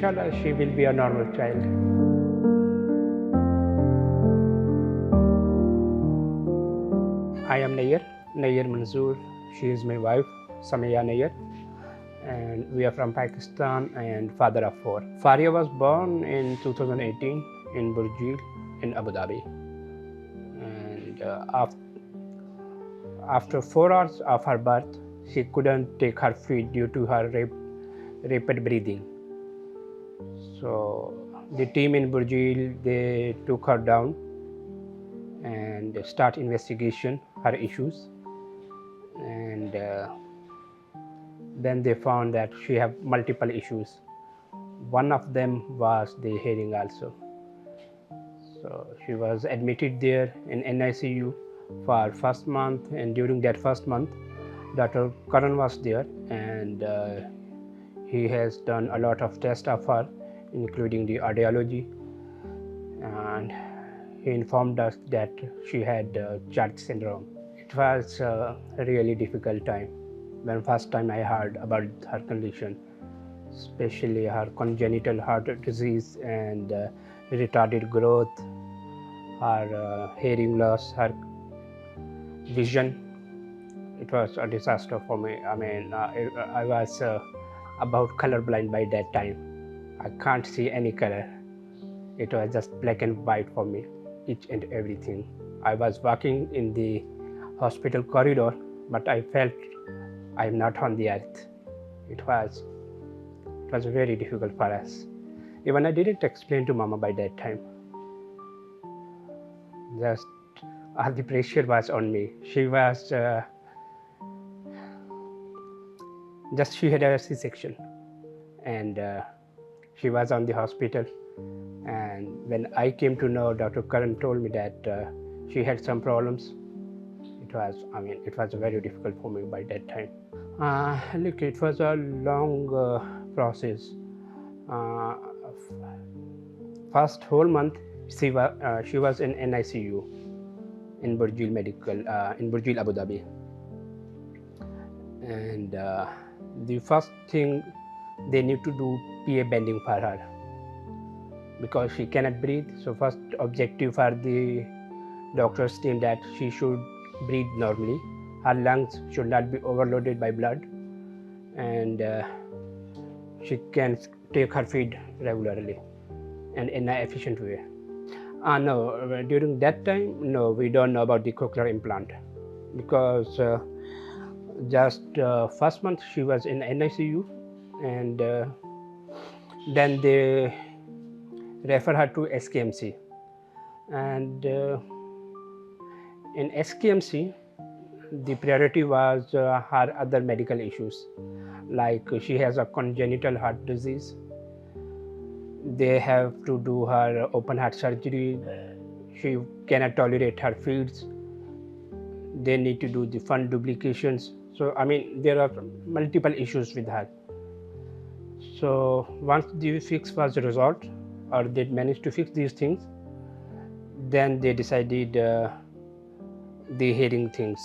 inshallah she will be a normal child. I am Nayyar Manzoor. She is my wife, Samaya Nayyar, and we are from Pakistan and father of four. Faria was born in 2018 in Burjeel in Abu Dhabi, and after 4 hours of her birth, she couldn't take her feet due to her rapid breathing. So the team in Burjeel, they took her down and start investigation her issues, and then they found that she have multiple issues. One of them was the hearing also. So she was admitted there in NICU for first month, and during that first month, Dr. Karan was there, and he has done a lot of tests of her, including the audiology, and he informed us that she had Church syndrome. It was a really difficult time when first time I heard about her condition, especially her congenital heart disease and retarded growth, her hearing loss, her vision. It was a disaster for me. I mean, I was about colorblind by that time. I can't see any color. It was just black and white for me, each and everything. I was walking in the hospital corridor, but I felt I'm not on the earth. It was very difficult for us. Even I didn't explain to Mama by that time. Just all the pressure was on me. She was she had a C-section, and she was on the hospital. And when I came to know, Dr. Karan told me that she had some problems. It was very difficult for me by that time. Look, it was a long process. First whole month, she was in NICU in Burjeel Abu Dhabi, and the first thing they need to do PA bending for her because she cannot breathe. So first objective for the doctor's team that she should breathe normally. Her lungs should not be overloaded by blood, and she can take her feed regularly and in an efficient way. No, during that time, no, we don't know about the cochlear implant because just first month she was in NICU, and then they refer her to SKMC, and in SKMC the priority was her other medical issues, like she has a congenital heart disease. They have to do her open heart surgery. She cannot tolerate her feeds. They need to do the fund duplications. So there are multiple issues with her. So once the fix was resolved, or they managed to fix these things, then they decided the hearing things.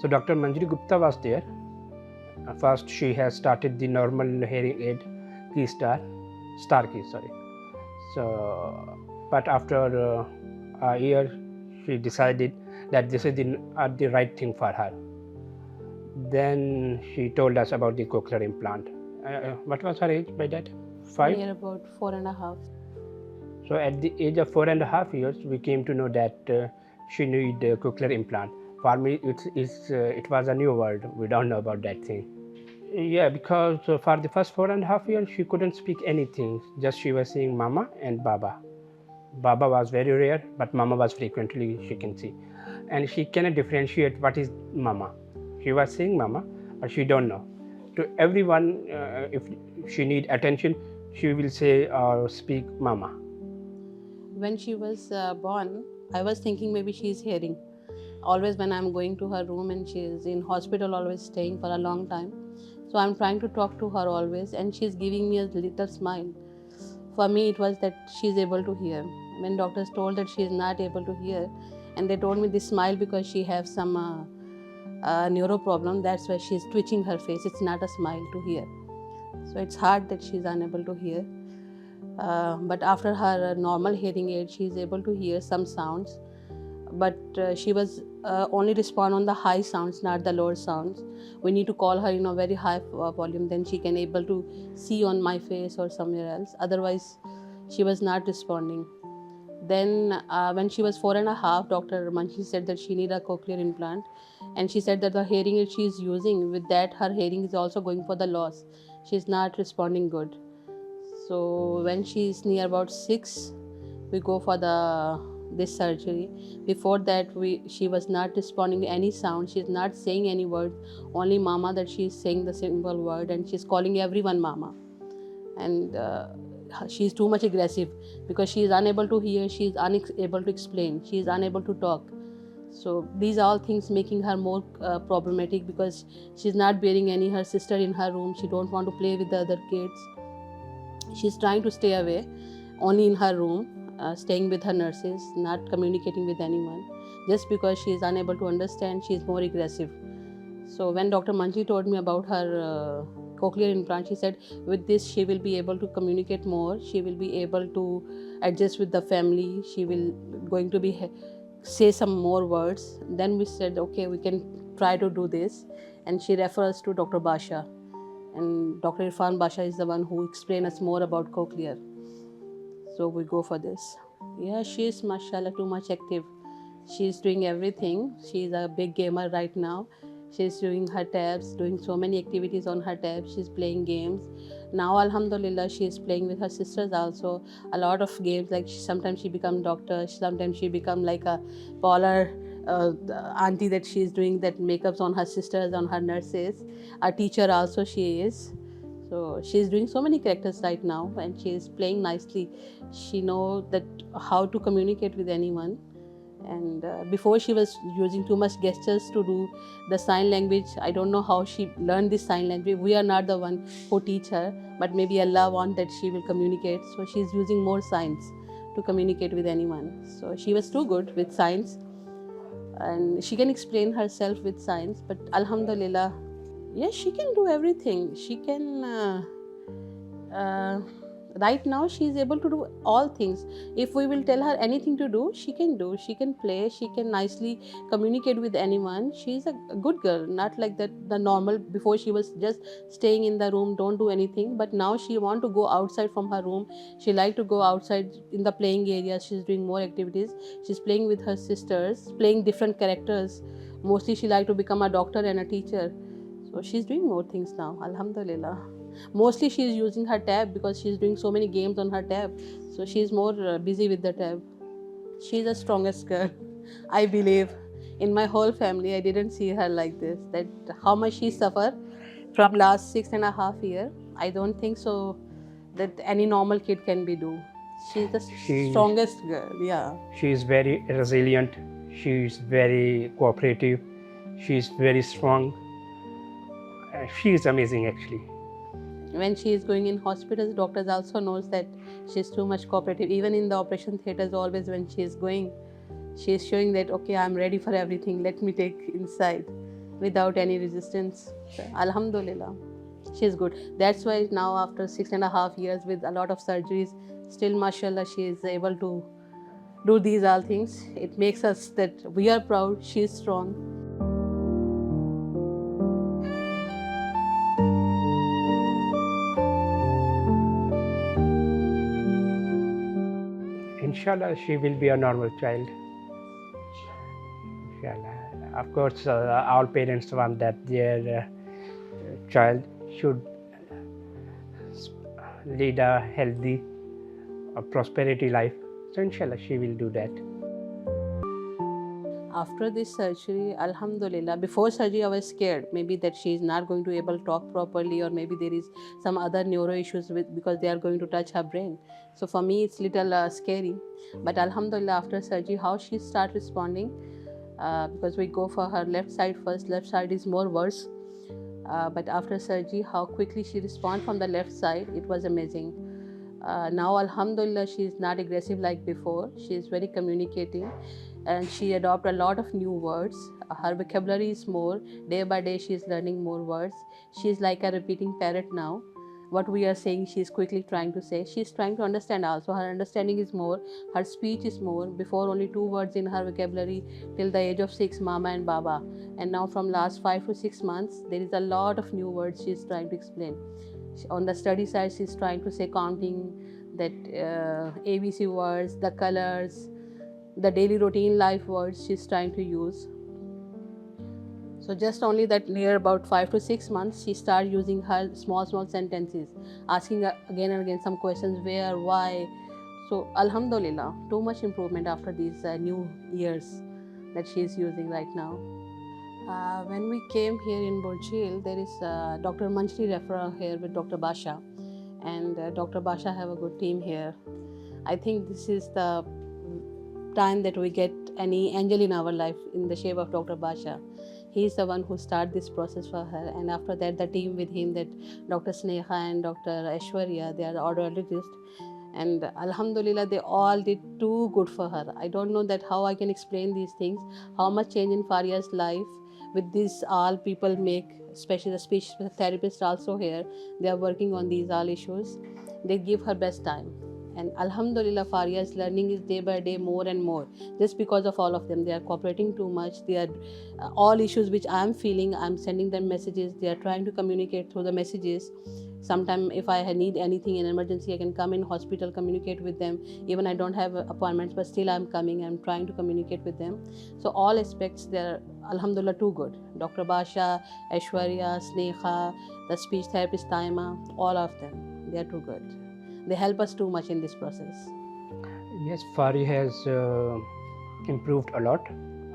So Dr. Manjari Gupta was there. First she has started the normal hearing aid Star Key. So but after a year she decided that this is the right thing for her. Then she told us about the cochlear implant. What was her age by that? 5? Near about 4.5. So at the age of 4.5 years, we came to know that she needed a cochlear implant. For me, it was a new word. We don't know about that thing. Yeah, because for the first 4.5 years, she couldn't speak anything. Just she was saying Mama and Baba. Baba was very rare, but Mama was frequently she can see. And she cannot differentiate what is Mama. She was saying Mama, but she don't know. To everyone, if she need attention, she will say or speak Mama. When she was born, I was thinking maybe she is hearing. Always when I'm going to her room and she is in hospital, always staying for a long time. So I'm trying to talk to her always, and she's giving me a little smile. For me, it was that she's able to hear. When doctors told that she is not able to hear, and they told me this smile because she has some neuro problem, that's why she's twitching her face. It's not a smile to hear. So it's hard that she's unable to hear. But after her normal hearing aid, she's able to hear some sounds. But she was only respond on the high sounds, not the lower sounds. We need to call her in a very high volume, then she can able to see on my face or somewhere else. Otherwise, she was not responding. Then when she was 4.5, Dr. Manchi said that she need a cochlear implant, and she said that the hearing aid she is using, with that her hearing is also going for the loss. She's not responding good. So when she's near about 6, we go for the this surgery. Before that, she was not responding to any sound. She's not saying any word. Only mama that she's saying the single word, and she's calling everyone mama. And she's too much aggressive because she is unable to hear. She is unable to explain. She is unable to talk. So these are all things making her more problematic, because she's not bearing any her sister in her room. She don't want to play with the other kids. She's trying to stay away, only in her room, staying with her nurses, not communicating with anyone. Just because she is unable to understand, she is more aggressive. So when Dr. Manji told me about her cochlear implant, she said with this she will be able to communicate more. She will be able to adjust with the family. She will going to be say some more words. Then we said, okay, we can try to do this, and she refers to Dr. Basha, and Dr. Irfan Basha is the one who explained us more about cochlear. So we go for this. Yeah, she is mashallah too much active. She is doing everything. She is a big gamer right now. She's doing her tabs, doing so many activities on her tabs. She's playing games. Now, alhamdulillah, she is playing with her sisters also. A lot of games, like sometimes she become doctor, sometimes she become like a parlor auntie that she is doing that makeups on her sisters, on her nurses. A teacher also she is. So she's doing so many characters right now, and she is playing nicely. She know that how to communicate with anyone. And before she was using too much gestures to do the sign language. I don't know how she learned this sign language. We are not the one who teach her, but maybe Allah want that she will communicate. So she's using more signs to communicate with anyone. So she was too good with signs, and she can explain herself with signs. But alhamdulillah, yes, she can do everything. She can right now she is able to do all things. If we will tell her anything to do, she can do. She can play, she can nicely communicate with anyone. She is a good girl, not like that the normal. Before she was just staying in the room, don't do anything, but now she want to go outside from her room. She like to go outside in the playing area. She's doing more activities. She's playing with her sisters, playing different characters. Mostly she like to become a doctor and a teacher. So she's doing more things now, alhamdulillah. Mostly she is using her tab because she is doing so many games on her tab. So she is more busy with the tab. She is the strongest girl. I believe in my whole family, I didn't see her like this. That how much she suffered from last 6.5 years. I don't think so that any normal kid can be do. She's the strongest girl. Yeah. She is very resilient. She is very cooperative. She is very strong. She is amazing actually. When she is going in hospitals, doctors also knows that she's too much cooperative. Even in the operation theaters, always when she is going, she is showing that, okay, I'm ready for everything. Let me take inside without any resistance. So, alhamdulillah, she's good. That's why now after 6.5 years with a lot of surgeries, still mashallah, she is able to do these all things. It makes us that we are proud. She is strong. Inshallah, she will be a normal child. Inshallah. Of course, all parents want that their child should lead a healthy, prosperity life. So inshallah, she will do that. After this surgery, alhamdulillah, before surgery I was scared maybe that she is not going to be able to talk properly, or maybe there is some other neuro issues because they are going to touch her brain. So for me it's little scary. But alhamdulillah, after surgery, how she start responding, because we go for her left side first. Left side is more worse, but after surgery, how quickly she respond from the left side, it was amazing. Now alhamdulillah, she is not aggressive like before. She is very communicating, and she adopt a lot of new words. Her vocabulary is more. Day by day she is learning more words. She is like a repeating parrot now. what we are saying, she's quickly trying to say. She's trying to understand also. Her understanding is more, her speech is more. Before only 2 words in her vocabulary till the age of 6, mama and baba. And now from last 5 to 6 months, there is a lot of new words she's trying to explain. On the study side, she's trying to say counting, that ABC words, the colors, the daily routine life words she's trying to use. So just only that near about 5 to 6 months, she started using her small sentences, asking again and again some questions, where, why. So alhamdulillah, too much improvement after these new years that she is using right now. When we came here in Burjil, there is Dr. Manjri referral here with Dr. Basha, and Dr. Basha have a good team here. I think this is the time that we get any angel in our life in the shape of Dr. Basha. He is the one who started this process for her, and after that the team with him, that Dr. Sneha and Dr. Aishwarya, they are audiologists, and alhamdulillah they all did too good for her. I don't know that how I can explain these things, how much change in Faria's life with this all people make, especially the speech therapist also here. They are working on these all issues. They give her best time, and alhamdulillah Faria's learning is day by day more and more, just because of all of them. They are cooperating too much. They are all issues which I am feeling, I'm sending them messages. They are trying to communicate through the messages. Sometimes if I need anything in emergency, I can come in hospital, communicate with them. Even I don't have appointments, but still I'm coming, I'm trying to communicate with them. So all aspects, they're alhamdulillah too good. Dr. Basha, Aishwarya, Sneha, the speech therapist Taima, all of them, they are too good. They help us too much in this process. Yes, Fari has improved a lot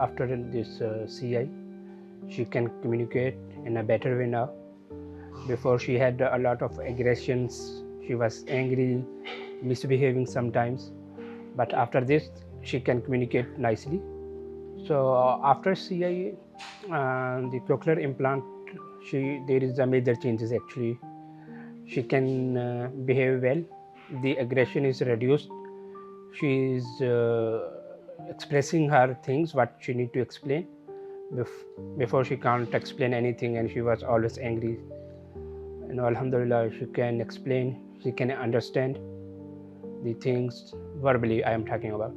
after this CI. She can communicate in a better way now. Before she had a lot of aggressions, she was angry, misbehaving sometimes. But after this, she can communicate nicely. So after CI, the cochlear implant, there is a major changes actually. She can behave well. The aggression is reduced. She is expressing her things, what she need to explain. Before she can't explain anything, and she was always angry. Alhamdulillah, she can explain, she can understand the things verbally I am talking about.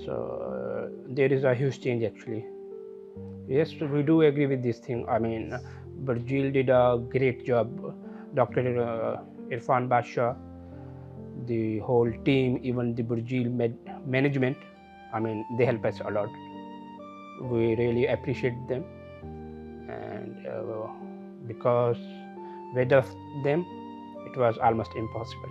So there is a huge change actually. Yes, we do agree with this thing. I mean, Burjil did a great job. Dr. Irfan Basha, the whole team, even the Burjil management, I mean, they help us a lot. We really appreciate them, and because without them, it was almost impossible.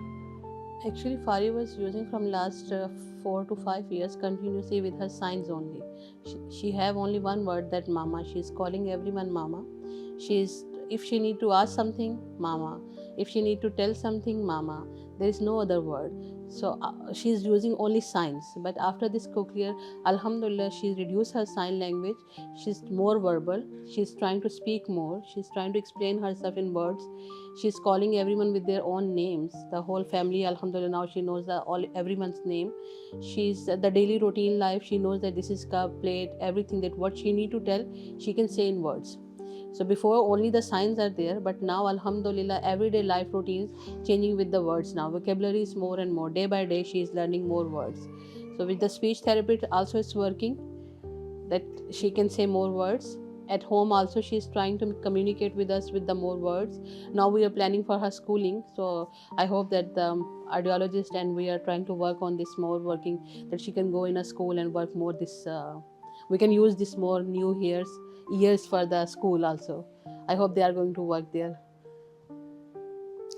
Actually, Fari was using from last 4 to 5 years continuously with her signs only. She have only one word, that mama. She is calling everyone mama. If she need to ask something, mama. If she need to tell something, mama. There is no other word. So she is using only signs. But after this cochlear, alhamdulillah, she reduced her sign language. She's more verbal. She's trying to speak more. She's trying to explain herself in words. She's calling everyone with their own names. The whole family, alhamdulillah, now she knows everyone's name. She's the daily routine life. She knows that this is cup, plate, everything, that what she need to tell, she can say in words. So before only the signs are there, but now alhamdulillah everyday life routines changing with the words now. Vocabulary is more and more. Day by day she is learning more words. So with the speech therapist also it's working, that she can say more words. At home also she is trying to communicate with us with the more words. Now we are planning for her schooling, so I hope that the audiologist and we are trying to work on this more, working that she can go in a school and work more this we can use this more new years for the school also. I hope they are going to work there.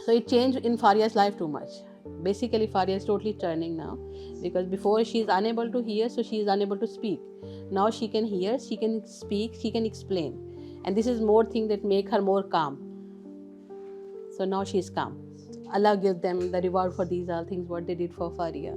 So it changed in Faria's life too much. Basically Faria is totally turning now, because before she is unable to hear, so she is unable to speak. Now she can hear, she can speak, she can explain, and this is more thing that make her more calm. So now she is calm. Allah give them the reward for these all things what they did for Faria.